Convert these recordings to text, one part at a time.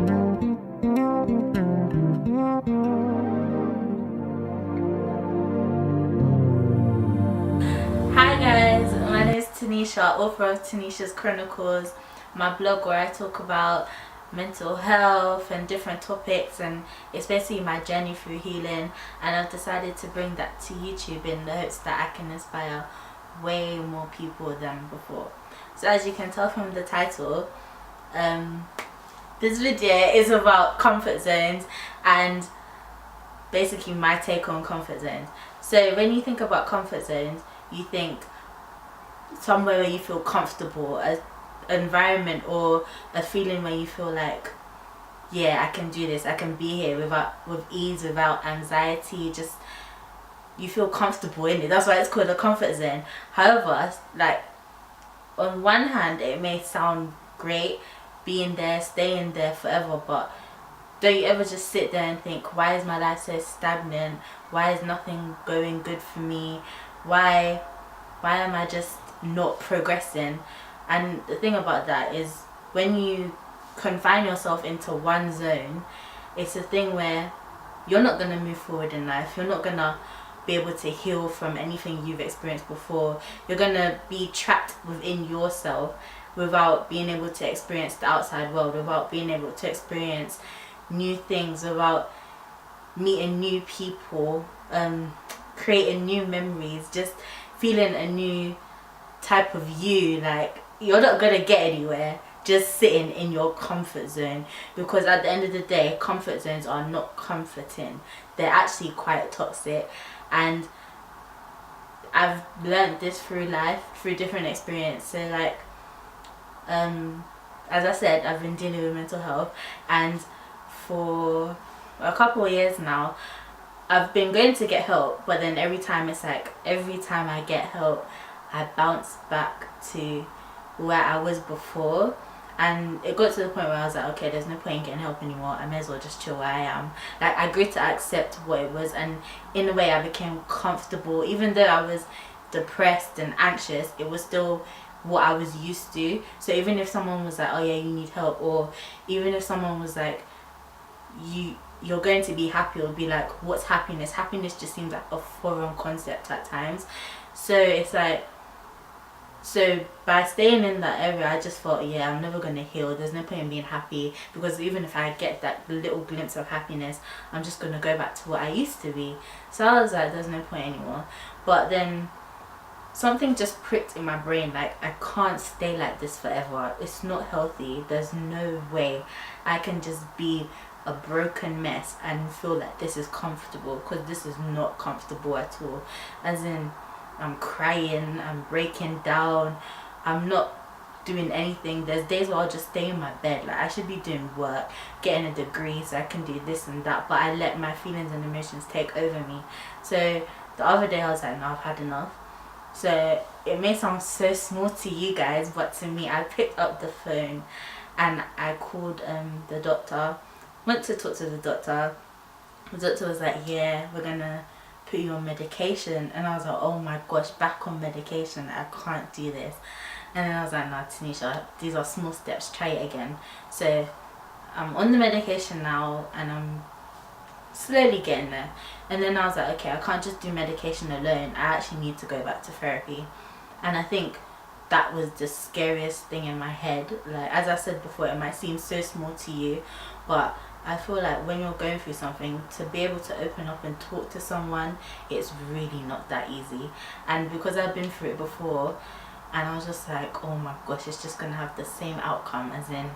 Hi guys, my name is Tanesha, author of Tanesha's Chronicles, my blog where I talk about mental health and different topics, and it's basically my journey through healing, and I've decided to bring that to YouTube in the hopes that I can inspire way more people than before. So as you can tell from the title, this video is about comfort zones and basically my take on comfort zones. So when you think about comfort zones, you think somewhere where you feel comfortable, an environment or a feeling where you feel like, yeah, I can do this, I can be here with ease, without anxiety, just you feel comfortable in it. That's why it's called a comfort zone. However, like, on one hand it may sound great being there, staying there forever, but don't you ever just sit there and think, why is my life so stagnant? Why is nothing going good for me? Why am I just not progressing? And the thing about that is, when you confine yourself into one zone, it's a thing where you're not going to move forward in life. You're not going to be able to heal from anything you've experienced before. You're going to be trapped within yourself without being able to experience the outside world, without being able to experience new things, without meeting new people, creating new memories, just feeling a new type of you. Like, you're not gonna get anywhere just sitting in your comfort zone, because at the end of the day, comfort zones are not comforting. They're actually quite toxic, and I've learned this through life, through different experiences. So like, as I said, I've been dealing with mental health, and for a couple of years now I've been going to get help, but then every time I get help, I bounce back to where I was before. And it got to the point where I was like, okay, there's no point in getting help anymore, I may as well just chill where I am. Like, I grew to accept what it was, and in a way I became comfortable. Even though I was depressed and anxious, it was still what I was used to. So even if someone was like, oh yeah, you need help, or even if someone was like, you're going to be happy, or be like, what's happiness? Happiness just seems like a foreign concept at times. So it's like, so by staying in that area, I just thought, yeah, I'm never gonna heal, there's no point in being happy, because even if I get that little glimpse of happiness, I'm just gonna go back to what I used to be. So I was like, there's no point anymore. But then something just pricked in my brain, like, I can't stay like this forever. It's not healthy. There's no way I can just be a broken mess and feel like this is comfortable, because this is not comfortable at all. As in, I'm crying, I'm breaking down, I'm not doing anything. There's days where I'll just stay in my bed, like I should be doing work, getting a degree so I can do this and that, but I let my feelings and emotions take over me. So the other day I was like, no, I've had enough. So it may sound so small to you guys, but to me, I picked up the phone and I called the doctor. Went to talk to the doctor. The doctor was like, yeah, we're gonna put you on medication. And I was like, oh my gosh, back on medication, I can't do this. And then I was like, no, Tanesha, these are small steps, try it again. So I'm on the medication now, and I'm slowly getting there. And then I was like, okay, I can't just do medication alone, I actually need to go back to therapy. And I think that was the scariest thing in my head. Like, as I said before, it might seem so small to you, but I feel like when you're going through something, to be able to open up and talk to someone, it's really not that easy. And because I've been through it before, and I was just like, oh my gosh, it's just gonna have the same outcome. As in,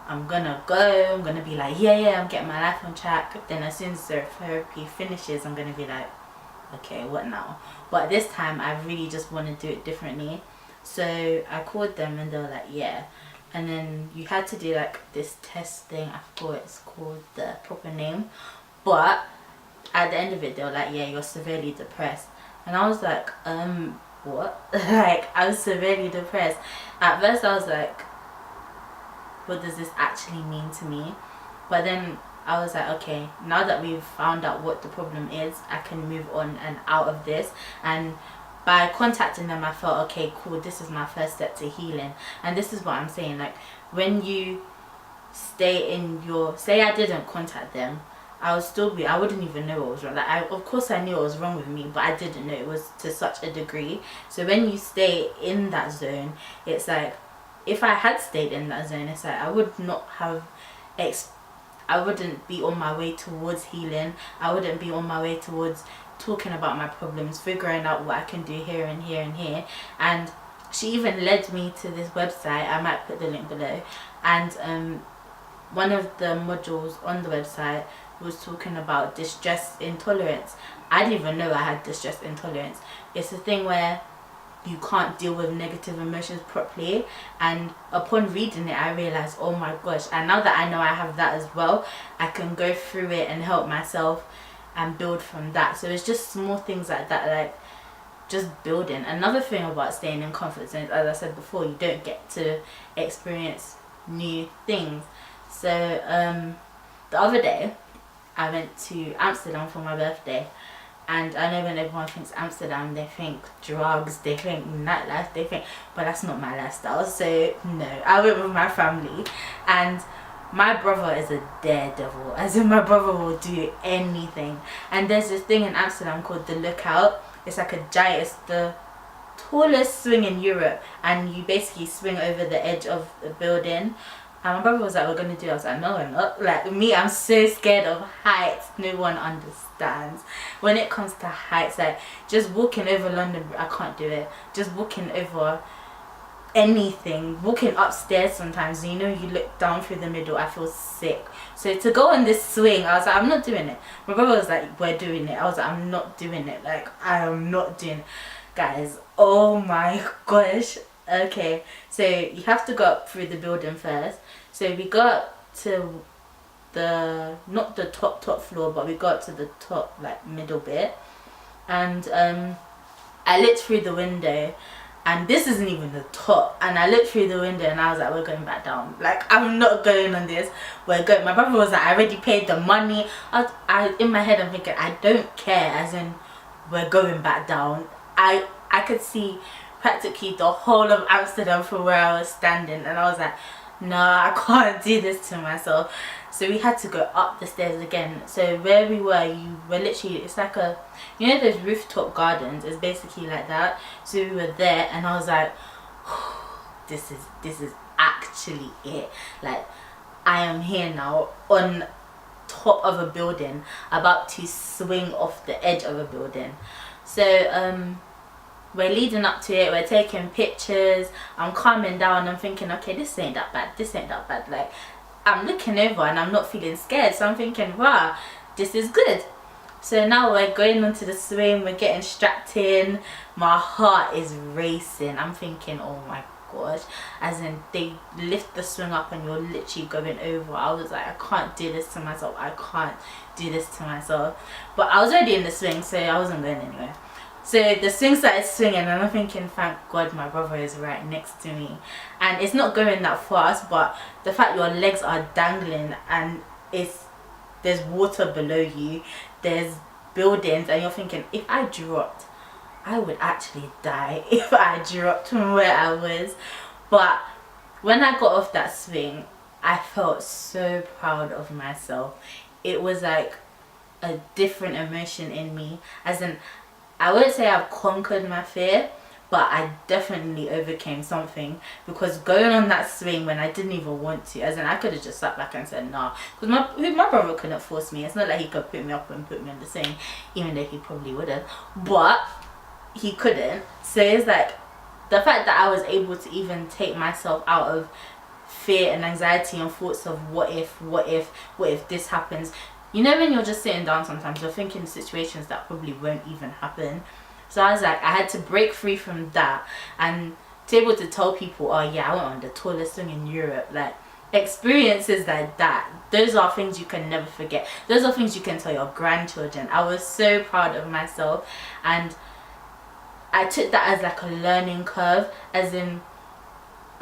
I'm gonna go, I'm gonna be like, yeah, I'm getting my life on track. Then as soon as the therapy finishes, I'm gonna be like, okay, what now? But this time I really just want to do it differently. So I called them and they were like, yeah. And then you had to do like this test thing, I forgot it's called, the proper name, but at the end of it they were like, yeah, you're severely depressed. And I was like, what? Like, I was severely depressed. At first I was like, what does this actually mean to me? But then I was like, okay, now that we've found out what the problem is, I can move on and out of this. And by contacting them, I felt, okay, cool, this is my first step to healing. And this is what I'm saying, like, when you say I didn't contact them, I wouldn't even know what was wrong. Like, of course I knew what was wrong with me, but I didn't know it was to such a degree. So when you stay in that zone, it's like, if I had stayed in that zone, it's like I would not have I wouldn't be on my way towards healing. I wouldn't be on my way towards talking about my problems, figuring out what I can do here and here and here. And she even led me to this website. I might put the link below. And one of the modules on the website was talking about distress intolerance. I didn't even know I had distress intolerance. It's a thing where you can't deal with negative emotions properly, and upon reading it I realized, oh my gosh, and now that I know I have that as well, I can go through it and help myself and build from that. So it's just small things like that, like just building. Another thing about staying in comfort zones, as I said before, you don't get to experience new things. So the other day I went to Amsterdam for my birthday. And I know when everyone thinks Amsterdam, they think drugs, they think nightlife, but that's not my lifestyle. So no, I went with my family, and my brother is a daredevil, as in my brother will do anything. And there's this thing in Amsterdam called the Lookout. It's like a giant, it's the tallest swing in Europe, and you basically swing over the edge of the building. And my brother was like, we're gonna do it. I was like, no, we're not. Like me, I'm so scared of heights. No one understands. When it comes to heights, like just walking over London, I can't do it. Just walking over anything, walking upstairs sometimes, you know, you look down through the middle, I feel sick. So to go on this swing, I was like, I'm not doing it. My brother was like, we're doing it. I was like, I'm not doing it. Like, I am not doing it. Guys, oh my gosh. Okay, so you have to go up through the building first. So we got to the, not the top floor, but we got to the top, like middle bit. And I looked through the window, and this isn't even the top, and I looked through the window and I was like, we're going back down. Like, I'm not going on this, we're going. My brother was like, I already paid the money. I in my head I'm thinking, I don't care, as in we're going back down. I could see practically the whole of Amsterdam from where I was standing, and I was like, no, I can't do this to myself. So we had to go up the stairs again. So where we were, you were literally, it's like a, you know those rooftop gardens, it's basically like that. So we were there, and I was like, this is actually it. Like, I am here now on top of a building, about to swing off the edge of a building. So we're leading up to it, we're taking pictures, I'm calming down, I'm thinking, okay, this ain't that bad, like, I'm looking over and I'm not feeling scared, so I'm thinking, wow, this is good. So now we're going onto the swing, we're getting strapped in, my heart is racing, I'm thinking, oh my gosh, as in they lift the swing up and you're literally going over. I was like, I can't do this to myself, but I was already in the swing, so I wasn't going anywhere. So the swing started swinging, and I'm thinking, thank God my brother is right next to me. And it's not going that fast, but the fact your legs are dangling and there's water below you, there's buildings, and you're thinking, if I dropped, I would actually die if I dropped from where I was. But when I got off that swing, I felt so proud of myself. It was like a different emotion in me, as in, I wouldn't say I've conquered my fear, but I definitely overcame something, because going on that swing when I didn't even want to, as in I could have just sat back and said nah, because my brother couldn't force me. It's not like he could pick me up and put me on the swing, even though he probably would have, but he couldn't. So it's like, the fact that I was able to even take myself out of fear and anxiety and thoughts of what if this happens. You know, when you're just sitting down sometimes, you're thinking situations that probably won't even happen. So I was like, I had to break free from that and to be able to tell people, oh yeah, I went on the tallest swing in Europe. Like, experiences like that, those are things you can never forget. Those are things you can tell your grandchildren. I was so proud of myself, and I took that as like a learning curve, as in,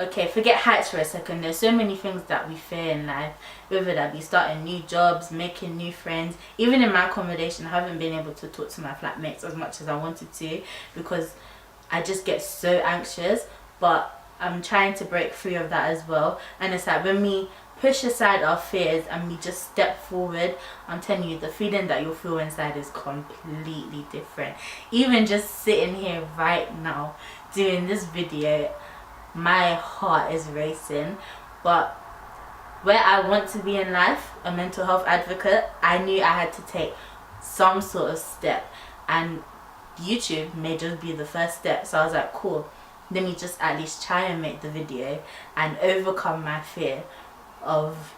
okay, forget heights for a second. There's so many things that we fear in life, whether that be starting new jobs, making new friends. Even in my accommodation, I haven't been able to talk to my flatmates as much as I wanted to, because I just get so anxious. But I'm trying to break free of that as well. And it's like, when we push aside our fears and we just step forward, I'm telling you, the feeling that you'll feel inside is completely different. Even just sitting here right now doing this video, my heart is racing. But where I want to be in life, a mental health advocate, I knew I had to take some sort of step, and YouTube may just be the first step. So I was like, cool, let me just at least try and make the video and overcome my fear of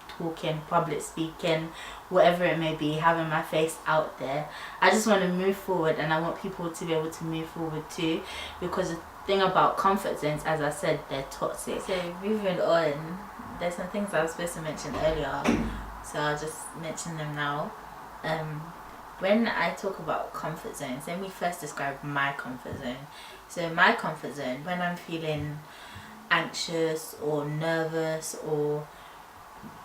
talking, public speaking, whatever it may be, having my face out there. I just want to move forward, and I want people to be able to move forward too, because the thing about comfort zones, as I said, they're toxic. So moving on, there's some things I was supposed to mention earlier, so I'll just mention them now. When I talk about comfort zones, let me first describe my comfort zone. So my comfort zone, when I'm feeling anxious or nervous or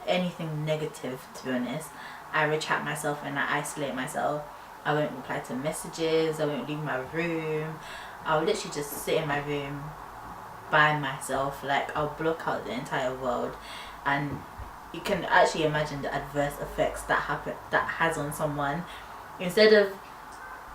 anything negative, to be honest, I retract myself and I isolate myself. I won't reply to messages, I won't leave my room. I'll literally just sit in my room by myself. Like, I'll block out the entire world, and you can actually imagine the adverse effects that has on someone. Instead of,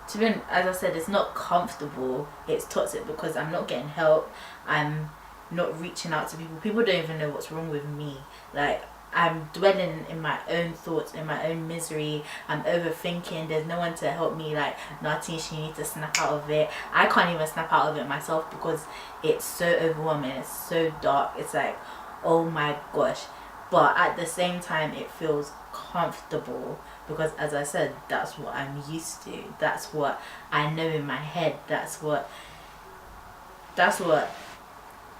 to be honest, as I said, it's not comfortable, it's toxic, because I'm not getting help, I'm not reaching out to people. People don't even know what's wrong with me. Like, I'm dwelling in my own thoughts, in my own misery. I'm overthinking. There's no one to help me. Like, no, Tanesha, you need to snap out of it. I can't even snap out of it myself because it's so overwhelming. It's so dark. It's like, oh my gosh. But at the same time, it feels comfortable because, as I said, that's what I'm used to. That's what I know in my head. That's what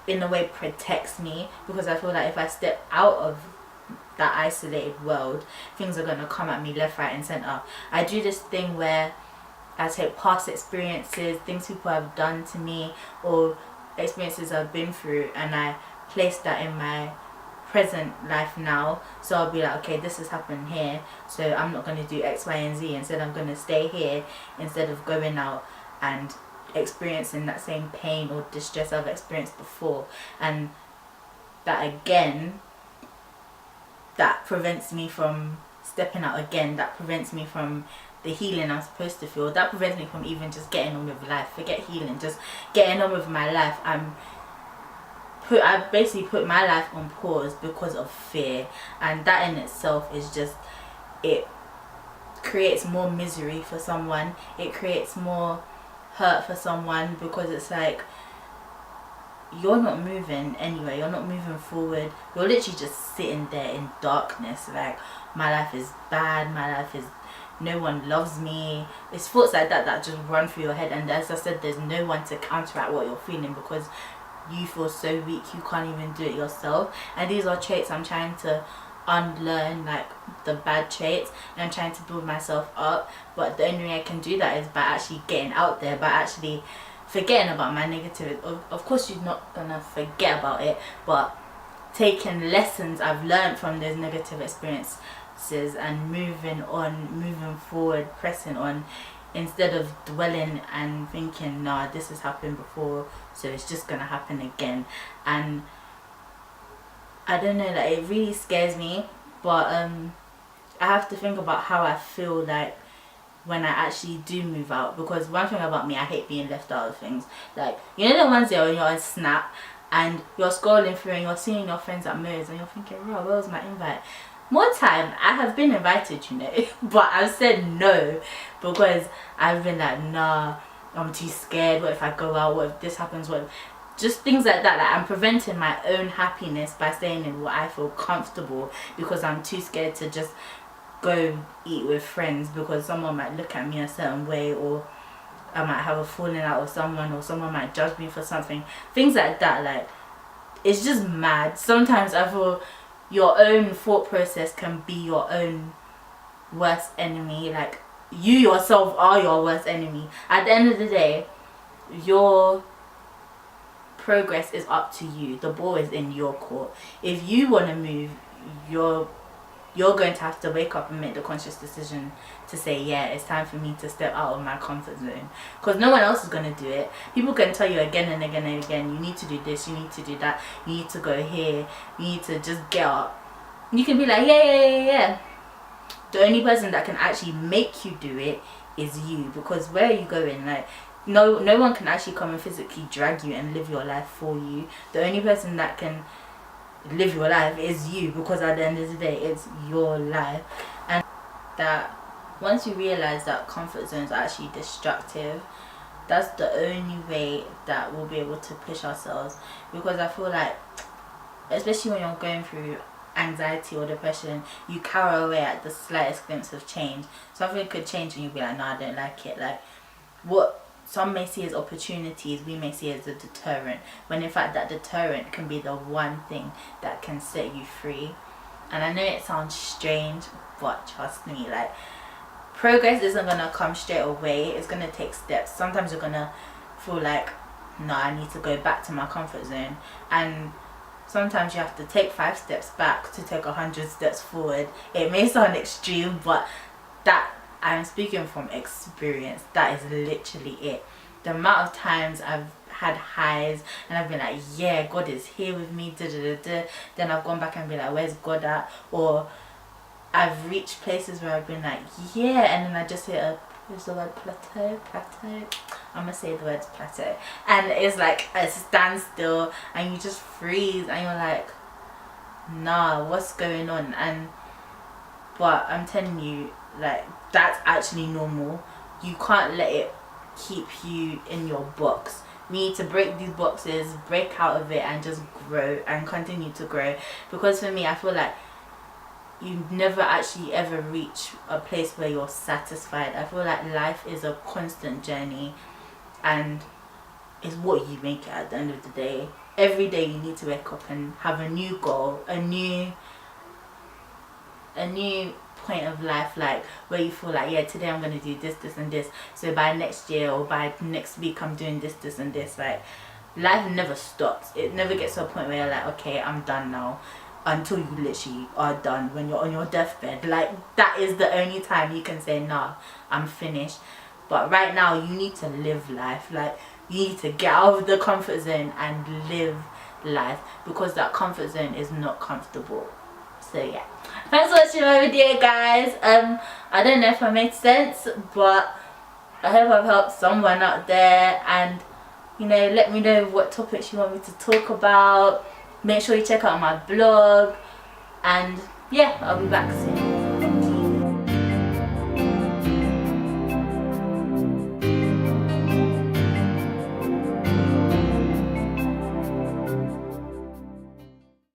in a way protects me, because I feel like if I step out of that isolated world, things are going to come at me left, right and center. I do this thing where I take past experiences, things people have done to me or experiences I've been through, and I place that in my present life now. So I'll be like, okay, this has happened here, so I'm not going to do X, Y and Z. Instead, I'm going to stay here instead of going out and experiencing that same pain or distress I've experienced before. And that again, that prevents me from stepping out again, that prevents me from the healing I'm supposed to feel, that prevents me from even just getting on with life. Forget healing, just getting on with my life. I basically put my life on pause because of fear, and that in itself is just, it creates more misery for someone, it creates more hurt for someone, because it's like, you're not moving anywhere, you're not moving forward, you're literally just sitting there in darkness. Like, my life is bad, my life is, no one loves me. It's thoughts like that just run through your head, and as I said, there's no one to counteract what you're feeling because you feel so weak you can't even do it yourself. And these are traits I'm trying to unlearn, like the bad traits, and I'm trying to build myself up. But the only way I can do that is by actually getting out there, by actually forgetting about my negativity. Of course you're not gonna forget about it, but taking lessons I've learned from those negative experiences and moving on, moving forward, pressing on, instead of dwelling and thinking, nah, this has happened before, so it's just gonna happen again. And I don't know, like, it really scares me, but I have to think about how I feel like when I actually do move out. Because one thing about me, I hate being left out of things. Like, you know the ones there when you're on Snap and you're scrolling through and you're seeing your friends at Mo's and you're thinking, oh, where was my invite? More time, I have been invited, you know, but I've said no because I've been like, nah, I'm too scared. What if I go out? What if this happens? What if... just things like that. Like, I'm preventing my own happiness by staying in what I feel comfortable because I'm too scared to just go eat with friends because someone might look at me a certain way, or I might have a falling out with someone, or someone might judge me for something. Things like that. Like, it's just mad. Sometimes I feel your own thought process can be your own worst enemy. Like, you yourself are your worst enemy. At the end of the day, your progress is up to you. The ball is in your court. If you want to move, you're going to have to wake up and make the conscious decision to say, yeah, it's time for me to step out of my comfort zone, because no one else is going to do it. People can tell you again and again and again, you need to do this, you need to do that, you need to go here, you need to just get up. You can be like, yeah, yeah, yeah, yeah. The only person that can actually make you do it is you, because where are you going? Like, no one can actually come and physically drag you and live your life for you. The only person that can live your life is you, because at the end of the day, it's your life. And that once you realize that comfort zones are actually destructive, that's the only way that we'll be able to push ourselves. Because I feel like, especially when you're going through anxiety or depression, you cower away at the slightest glimpse of change. Something could change and you'll be like, no, I don't like it. Like, what some may see as opportunities, we may see as a deterrent, when in fact that deterrent can be the one thing that can set you free. And I know it sounds strange, but trust me, like, progress isn't gonna come straight away. It's gonna take steps. Sometimes you're gonna feel like, no, I need to go back to my comfort zone, and sometimes you have to take 5 steps back to take 100 steps forward. It may sound extreme, but that, I'm speaking from experience. That is literally it. The amount of times I've had highs and I've been like, yeah, God is here with me, da da da da. Then I've gone back and been like, where's God at? Or I've reached places where I've been like, yeah, and then I just hit a, what's the word, plateau? I'm gonna say the words plateau, and it's like a standstill, and you just freeze, and you're like, nah, what's going on? And but I'm telling you, like, that's actually normal. You can't let it keep you in your box. We need to break these boxes, break out of it, and just grow and continue to grow. Because for me, I feel like you never actually ever reach a place where you're satisfied. I feel like life is a constant journey, and it's what you make it at the end of the day. Every day you need to wake up and have a new goal, a new point of life, like where you feel like, yeah, today I'm gonna do this, this and this, so by next year or by next week I'm doing this, this and this. Like, life never stops. It never gets to a point where you're like, okay, I'm done now, until you literally are done when you're on your deathbed. Like, that is the only time you can say, nah, I'm finished. But right now you need to live life. Like, you need to get out of the comfort zone and live life, because that comfort zone is not comfortable. So yeah, thanks for watching my video, guys. I don't know if I made sense, but I hope I've helped someone out there. And you know, let me know what topics you want me to talk about. Make sure you check out my blog, and yeah, I'll be back soon.